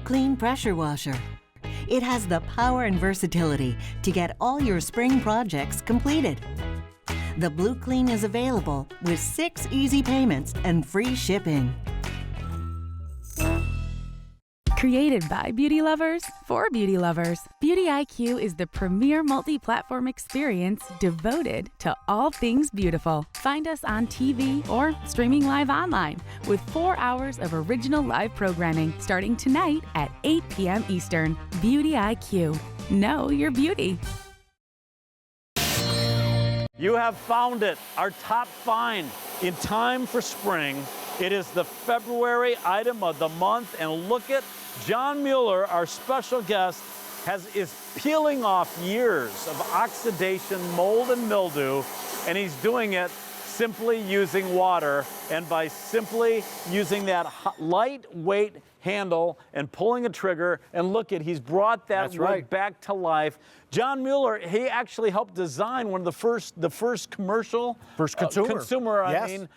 Clean pressure washer. It has the power and versatility to get all your spring projects completed. The Blue Clean is available with 6 easy payments and free shipping. Created by beauty lovers for beauty lovers, Beauty IQ is the premier multi-platform experience devoted to all things beautiful. Find us on TV or streaming live online with 4 hours of original live programming starting tonight at 8 p.m. Eastern. Beauty IQ. Know your beauty. You have found it, our top find in time for spring. It is the February item of the month, and look at John Mueller, our special guest, is peeling off years of oxidation, mold, and mildew, and he's doing it simply using water, and by simply using that lightweight handle and pulling a trigger, and look at, he's brought that wood back to life. John Mueller, he actually helped design one of the first commercial consumer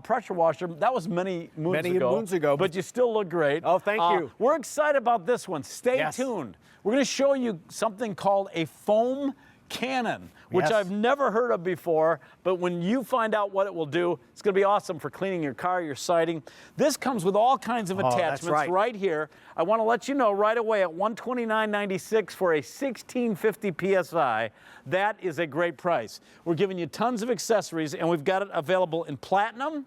pressure washer. That was many moons ago. But you still look great. Oh, thank you. We're excited about this one. Stay tuned. We're going to show you something called a foam cannon, which I've never heard of before, but when you find out what it will do, it's going to be awesome for cleaning your car, your siding. This comes with all kinds of attachments right here. I want to let you know right away at $129.96 for a 1650 PSI. That is a great price. We're giving you tons of accessories, and we've got it available in platinum,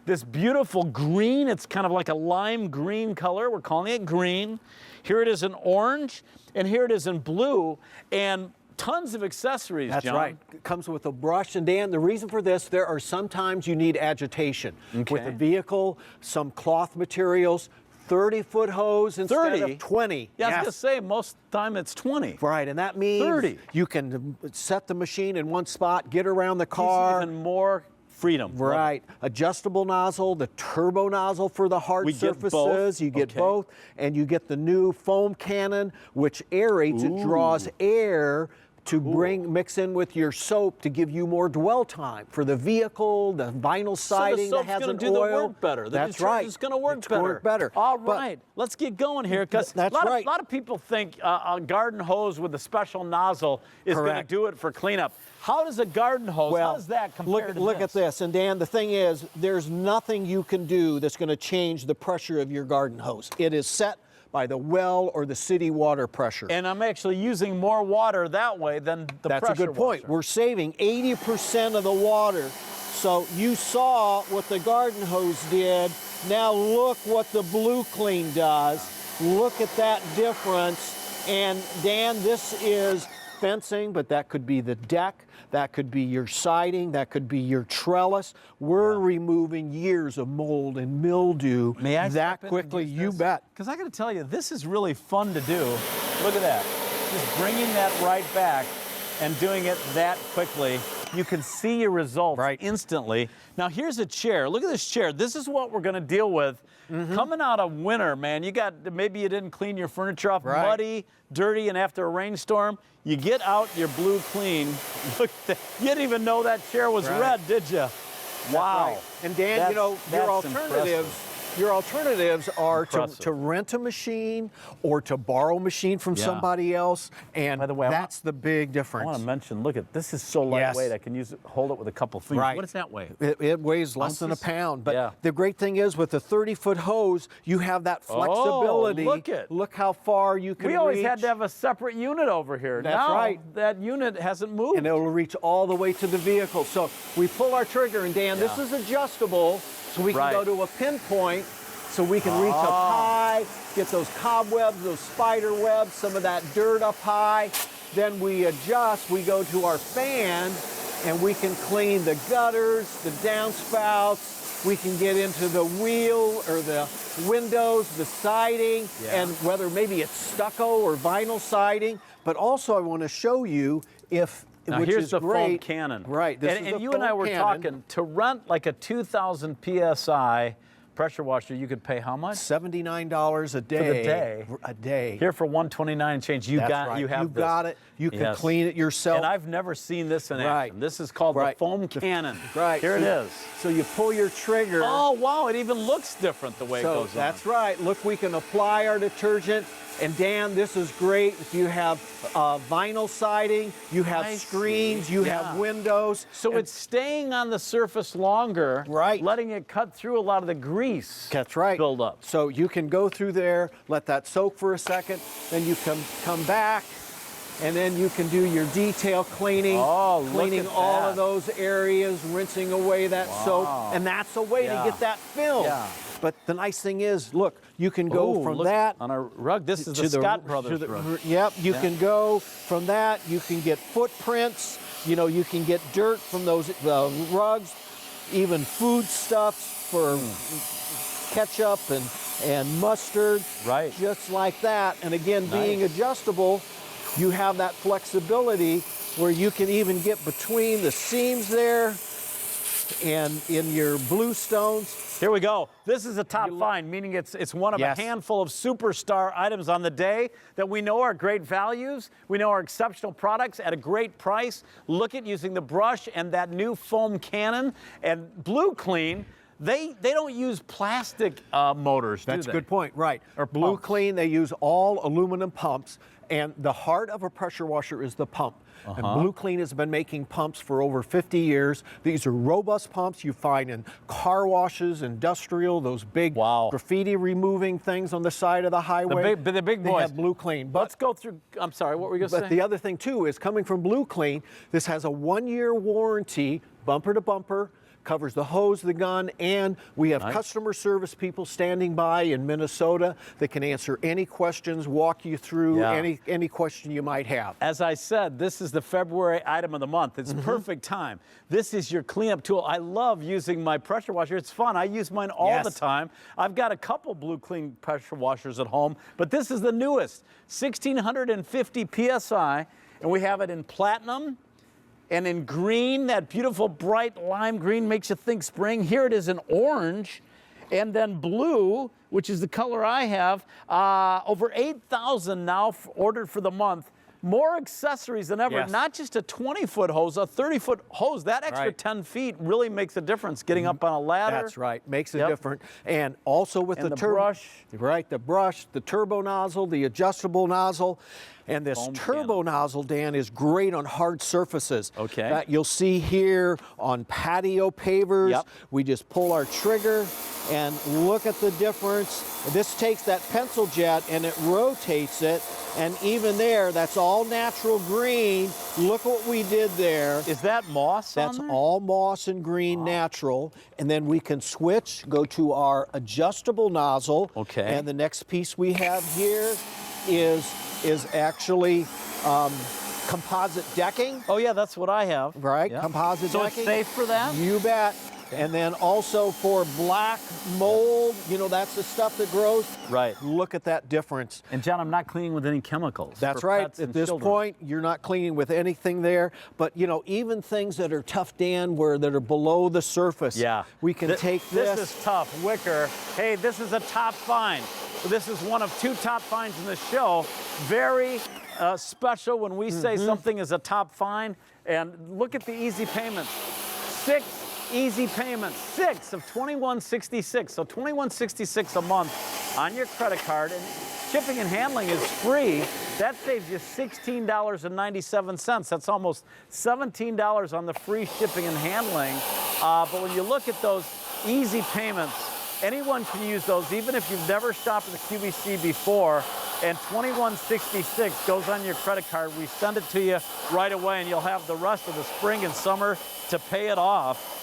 this beautiful green. It's kind of like a lime green color. We're calling it green. Here it is in orange, and here it is in blue, and tons of accessories, That's John. right. It comes with a brush. And Dan, the reason for this, there are sometimes you need agitation with the vehicle, some cloth materials, 30-foot hose instead of 20. Yeah, I was going to say, most time it's 20. Right, and that means 30. You can set the machine in one spot, get around the car. Even more freedom. Right. Adjustable nozzle, the turbo nozzle for the hard surfaces. You get both. And you get the new foam cannon, which aerates. It draws air to mix in with your soap to give you more dwell time for the vehicle, the vinyl siding that has an oil. So the soap's going to do the work better. That's right. It's going to work better. All right. Let's get going here, because a lot of people think a garden hose with a special nozzle is going to do it for cleanup. How does a garden hose, how does that compare to this? Look at this. And Dan, the thing is, there's nothing you can do that's going to change the pressure of your garden hose. It is set by the well or the city water pressure. And I'm actually using more water that way than the pressure washer. That's a good point. We're saving 80% of the water. So you saw what the garden hose did. Now look what the Blue Clean does. Look at that difference. And Dan, this is fencing, but that could be the deck, that could be your siding, that could be your trellis. We're removing years of mold and mildew that quickly. You bet. Because I got to tell you, this is really fun to do. Look at that. Just bringing that right back and doing it that quickly. You can see your results instantly. Now here's a chair. Look at this chair. This is what we're going to deal with. Coming out of winter, man, maybe you didn't clean your furniture off, muddy, dirty, and after a rainstorm, you get out your Blue Clean. Look, you didn't even know that chair was red, did you? Wow. And Dan, you know, your alternatives are to rent a machine or to borrow a machine from somebody else. And by the way, that's the big difference. I want to mention, look at this, is so lightweight. I can hold it with a couple fingers. What does that weigh? It weighs less than a pound. But the great thing is, with the 30-foot hose, you have that flexibility. Look how far you can reach. We always had to have a separate unit over here. That's right. That unit hasn't moved. And it'll reach all the way to the vehicle. So we pull our trigger, and Dan, this is adjustable. So we can go to a pinpoint, so we can reach up high, get those cobwebs, those spider webs, some of that dirt up high. Then we adjust, we go to our fan, and we can clean the gutters, the downspouts. We can get into the wheel or the windows, the siding, and whether maybe it's stucco or vinyl siding. But also I want to show you now here's the foam cannon. Right. And you and I were talking, to rent like a 2,000 PSI pressure washer, you could pay how much? $79 a day. For the day. A day. Here for $129 and change, you That's got right. you have you this. got it. You can Yes. clean it yourself. And I've never seen this in Right. action. This is called Right. the foam cannon. Right. Here it is. So you pull your trigger. Oh, wow, it even looks different the way it goes on. That's right. Look, we can apply our detergent. And Dan, this is great if you have vinyl siding, you have screens, you have windows. So it's staying on the surface longer, Right. letting it cut through a lot of the grease. That's right. Build up. So you can go through there, let that soak for a second, then you come back, and then you can do your detail cleaning, cleaning all of those areas, rinsing away that soap, and that's a way to get that film. Yeah. But the nice thing is, look, you can go from look, that on a rug. This is the Scott Brothers rug. Yep, you can go from that. You can get footprints. You know, you can get dirt from those rugs, even foodstuffs for ketchup and mustard. Right. Just like that. And again, being adjustable, you have that flexibility where you can even get between the seams there and in your bluestones. Here we go. This is a top find, meaning it's one of a handful of superstar items on the day that we know are great values. We know are exceptional products at a great price. Look at using the brush and that new foam cannon. And Blue Clean, they don't use plastic motors, do they? That's a good point, right. Or Blue pumps. Clean, they use all aluminum pumps, and the heart of a pressure washer is the pump. And Blue Clean has been making pumps for over 50 years. These are robust pumps you find in car washes, industrial, those big graffiti removing things on the side of the highway. The big they boys. have Blue Clean. But let's go through, I'm sorry, what were you going to say? But the other thing too is coming from Blue Clean, this has a 1-year warranty, bumper to bumper, covers the hose, the gun, and we have customer service people standing by in Minnesota that can answer any questions, walk you through any question you might have. As I said, this is the February item of the month. It's perfect time. This is your cleanup tool. I love using my pressure washer. It's fun. I use mine all the time. I've got a couple Blue Clean pressure washers at home, but this is the newest, 1650 PSI, and we have it in platinum, and in green, that beautiful bright lime green makes you think spring. Here it is in orange. And then blue, which is the color I have, over 8,000 now ordered for the month. More accessories than ever, not just a 20-foot hose, a 30-foot hose. That extra 10 feet really makes a difference getting up on a ladder. That's right, makes a difference. And also with the brush. Right, the brush, the turbo nozzle, the adjustable nozzle. And this turbo nozzle, Dan, is great on hard surfaces. Okay. That you'll see here on patio pavers. We just pull our trigger and look at the difference. This takes that pencil jet and it rotates it. And even there, that's all natural green. Look what we did there. Is that moss That's on there? all moss and green natural. And then we can switch, go to our adjustable nozzle. Okay. And the next piece we have here is actually composite decking. Oh, yeah, that's what I have. Right, composite so decking. So it's safe for that? You bet. And then also for black mold, you know, that's the stuff that grows. Right. Look at that difference. And John, I'm not cleaning with any chemicals. That's for right. pets At and this children. point, you're not cleaning with anything there. But, you know, even things that are tough, Dan, that are below the surface. Yeah. We can take this. This is tough. Wicker. Hey, this is a top find. This is one of 2 top finds in the show. Very special when we say something is a top find. And look at the easy payments. 6 easy payments, 6 of $21.66. So $21.66 a month on your credit card, and shipping and handling is free. That saves you $16.97. That's almost $17 on the free shipping and handling. But when you look at those easy payments, anyone can use those, even if you've never shopped at the QVC before. And $21.66 goes on your credit card. We send it to you right away, and you'll have the rest of the spring and summer to pay it off.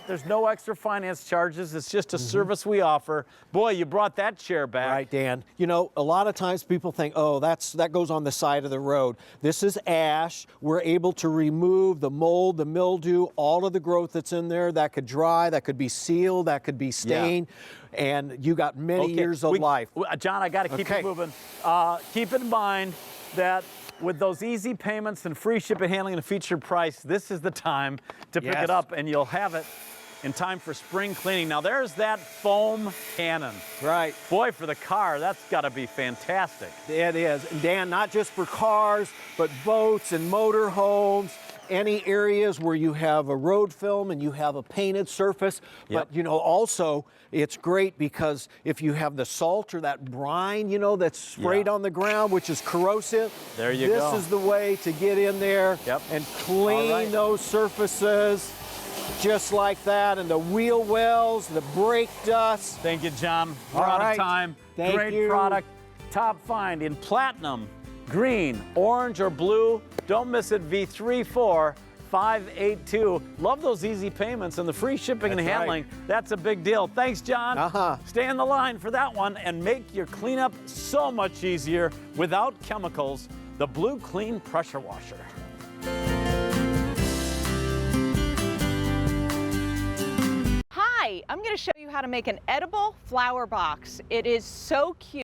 There's no extra finance charges. It's just a service we offer. Boy, you brought that chair back. Right, Dan. You know, a lot of times people think, oh, that goes on the side of the road. This is ash. We're able to remove the mold, the mildew, all of the growth that's in there. That could dry, that could be sealed, that could be stained. And you got many years of life. John, I got to keep it moving. Keep in mind that with those easy payments and free shipping, handling, and a featured price, this is the time to pick it up, and you'll have it in time for spring cleaning. Now there's that foam cannon. Right. Boy, for the car, that's got to be fantastic. It is. And Dan, not just for cars, but boats and motor homes, any areas where you have a road film and you have a painted surface. Yep. But, you know, also it's great because if you have the salt or that brine, you know, that's sprayed on the ground, which is corrosive. There you go. This is the way to get in there and clean those surfaces just like that. And the wheel wells, the brake dust. Thank you, John. We're out of time. Thank Great you. product. Top find in platinum, green, orange, or blue. Don't miss it. V34582. Love those easy payments and the free shipping and handling. That's a big deal. Thanks, John. Stay in the line for that one and make your cleanup so much easier without chemicals. The Blue Clean Pressure Washer. Hi, I'm going to show you how to make an edible flower box. It is so cute.